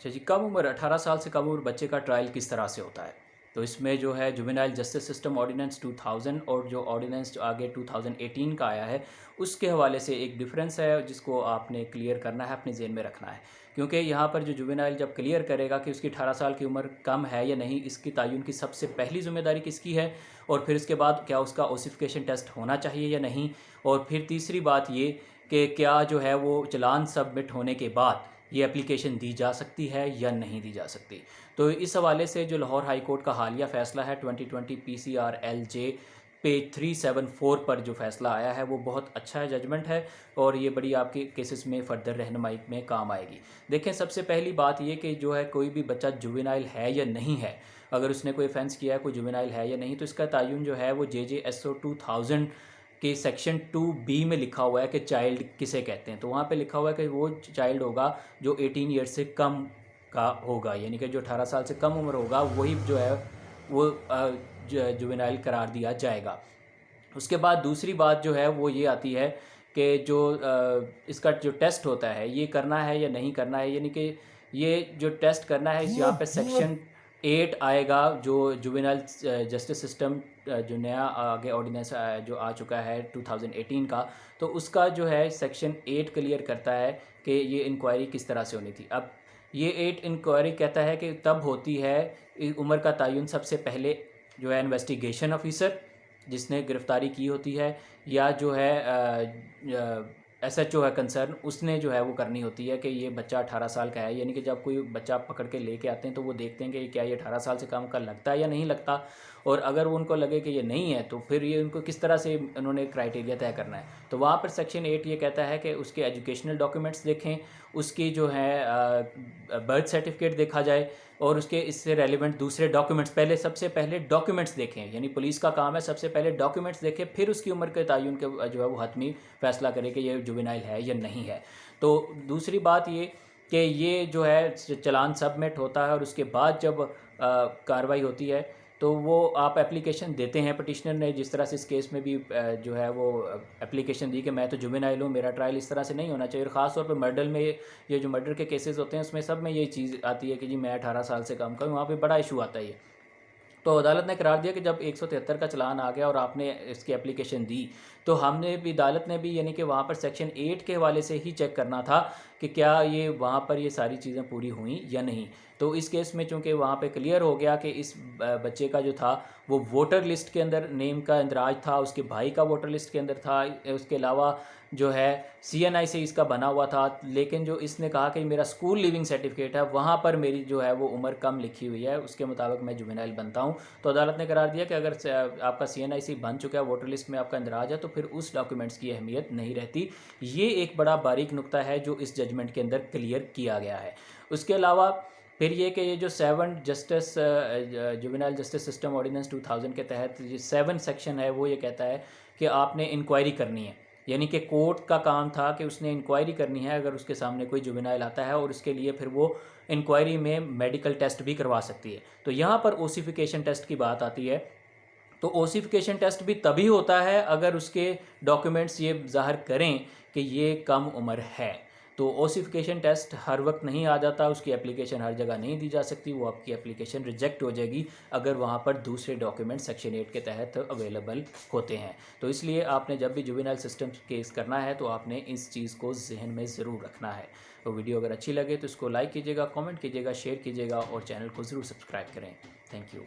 अच्छा जी, कम उम्र 18 साल से कम उम्र बच्चे का ट्रायल किस तरह से होता है? तो इसमें जो है जुवेनाइल जस्टिस सिस्टम ऑर्डिनेंस 2000 और जो ऑर्डिनेंस जो आगे 2018 का आया है, उसके हवाले से एक डिफरेंस है जिसको आपने क्लियर करना है, अपने ज़हन में रखना है। क्योंकि यहाँ पर जो जुवेनाइल जब क्लियर करेगा कि उसकी 18 साल की उम्र कम है या नहीं, इसकी तयन की सबसे पहली ज़िम्मेदारी किसकी है, और फिर इसके बाद क्या उसका ओसिफिकेशन टेस्ट होना चाहिए या नहीं, और फिर तीसरी बात ये कि क्या जो है वो चालान सबमिट होने के बाद ये एप्लीकेशन दी जा सकती है या नहीं दी जा सकती। तो इस हवाले से जो लाहौर हाई कोर्ट का हालिया फ़ैसला है 2020 PCR LJ पेज 374 पर जो फ़ैसला आया है वो बहुत अच्छा जजमेंट है, और ये बड़ी आपके केसेस में फ़र्दर रहनुमाई में काम आएगी। देखें, सबसे पहली बात ये कि जो है कोई भी बच्चा जुवेनाइल है या नहीं है, अगर उसने कोई ऑफेंस किया है, कोई जुवेनाइल है या नहीं, तो इसका तयन जो है वो JJSO 2000 कि सेक्शन 2B में लिखा हुआ है कि चाइल्ड किसे कहते हैं। तो वहाँ पे लिखा हुआ है कि वो चाइल्ड होगा जो 18 ईयर्स से कम का होगा, यानी कि जो 18 साल से कम उम्र होगा वही जो है वो जुवेनाइल करार दिया जाएगा। उसके बाद दूसरी बात जो है वो ये आती है कि जो इसका जो टेस्ट होता है ये करना है या नहीं करना है, यानी कि ये जो टेस्ट करना है इस यहाँ पे सेक्शन 8 आएगा, जो जुवेनाइल जस्टिस सिस्टम जो नया आगे ऑर्डिनेंस जो आ चुका है 2018 का, तो उसका जो है सेक्शन 8 क्लियर करता है कि ये इंक्वायरी किस तरह से होनी थी। अब ये 8 इंक्वायरी कहता है कि तब होती है उम्र का तयन सबसे पहले जो है इन्वेस्टिगेशन ऑफिसर जिसने गिरफ्तारी की होती है, या जो है SHO है कंसर्न, उसने जो है वो करनी होती है कि ये बच्चा 18 साल का है। यानी कि जब कोई बच्चा पकड़ के लेके आते हैं तो वो देखते हैं कि क्या ये 18 साल से कम का लगता है या नहीं लगता, और अगर वो उनको लगे कि ये नहीं है तो फिर ये उनको किस तरह से उन्होंने क्राइटेरिया तय करना है। तो वहाँ पर सेक्शन 8 ये कहता है कि उसके एजुकेशनल डॉक्यूमेंट्स देखें, उसकी जो है बर्थ सर्टिफिकेट देखा जाए, और उसके इससे रेलिवेंट दूसरे डॉक्यूमेंट्स, पहले सबसे पहले डॉक्यूमेंट्स देखें, यानी पुलिस का काम है सबसे पहले डॉक्यूमेंट्स देखें, फिर उसकी उम्र के तयन के जो है वो हतमी फ़ैसला करे कि ये जुवेनाइल है या नहीं है। तो दूसरी बात ये कि ये जो है चालान सबमिट होता है, और उसके बाद जब कार्रवाई होती है तो वो आप एप्लीकेशन देते हैं। पिटिशनर ने जिस तरह से इस केस में भी जो है वो एप्लीकेशन दी कि मैं तो जुवेनाइल हूँ, मेरा ट्रायल इस तरह से नहीं होना चाहिए। और ख़ास तौर पे मर्डर में ये जो मर्डर के केसेस होते हैं उसमें सब में ये चीज़ आती है कि जी मैं 18 साल से कम का हूँ, वहाँ पे बड़ा इशू आता है ये। तो अदालत ने करार दिया कि जब 173 का चालान आ गया और आपने इसकी एप्लीकेशन दी, तो हमने भी, अदालत ने भी, यानी कि वहाँ पर सेक्शन 8 के हवाले से ही चेक करना था कि क्या ये वहाँ पर ये सारी चीज़ें पूरी हुई या नहीं। तो इस केस में चूँकि वहाँ पे क्लियर हो गया कि इस बच्चे का जो था वो वोटर लिस्ट के अंदर नेम का इंदराज था, उसके भाई का वोटर लिस्ट के अंदर था, उसके अलावा जो है CNI से इसका बना हुआ था, लेकिन जो इसने कहा कि मेरा स्कूल लिविंग सर्टिफिकेट है वहाँ पर मेरी जो है वो उम्र कम लिखी हुई है, उसके मुताबिक मैं जुवेनाइल बनता हूँ। तो अदालत ने करार दिया कि अगर आपका CNIC बन चुका है, वोटर लिस्ट में आपका इंदराज है, तो फिर उस डॉक्यूमेंट्स की अहमियत नहीं रहती। ये एक बड़ा बारीक नुक्ता है जो इस जजमेंट के अंदर क्लियर किया गया है। उसके अलावा फिर ये कि ये जो 7 justice juvenile justice system ordinance 2000 के तहत ये 7 सेक्शन है, वो ये कहता है कि आपने इंक्वायरी करनी है, यानी कि कोर्ट का काम था कि उसने इंक्वायरी करनी है अगर उसके सामने कोई जुवेनाइल आता है, और उसके लिए फिर वो इंक्वायरी में मेडिकल टेस्ट भी करवा सकती है। तो यहाँ पर ओसिफिकेशन टेस्ट की बात आती है। तो ओसिफिकेशन टेस्ट भी तभी होता है अगर उसके डॉक्यूमेंट्स ये ज़ाहिर करें कि ये कम उम्र है। तो ओसिफिकेशन टेस्ट हर वक्त नहीं आ जाता, उसकी एप्लीकेशन हर जगह नहीं दी जा सकती, वो आपकी एप्लीकेशन रिजेक्ट हो जाएगी अगर वहाँ पर दूसरे डॉक्यूमेंट सेक्शन 8 के तहत अवेलेबल होते हैं। तो इसलिए आपने जब भी जुवेनाइल सिस्टम केस करना है तो आपने इस चीज़ को जहन में ज़रूर रखना है। तो वीडियो अगर अच्छी लगे तो इसको लाइक कीजिएगा, कमेंट कीजिएगा, शेयर कीजिएगा, और चैनल को ज़रूर सब्सक्राइब करें। Thank you.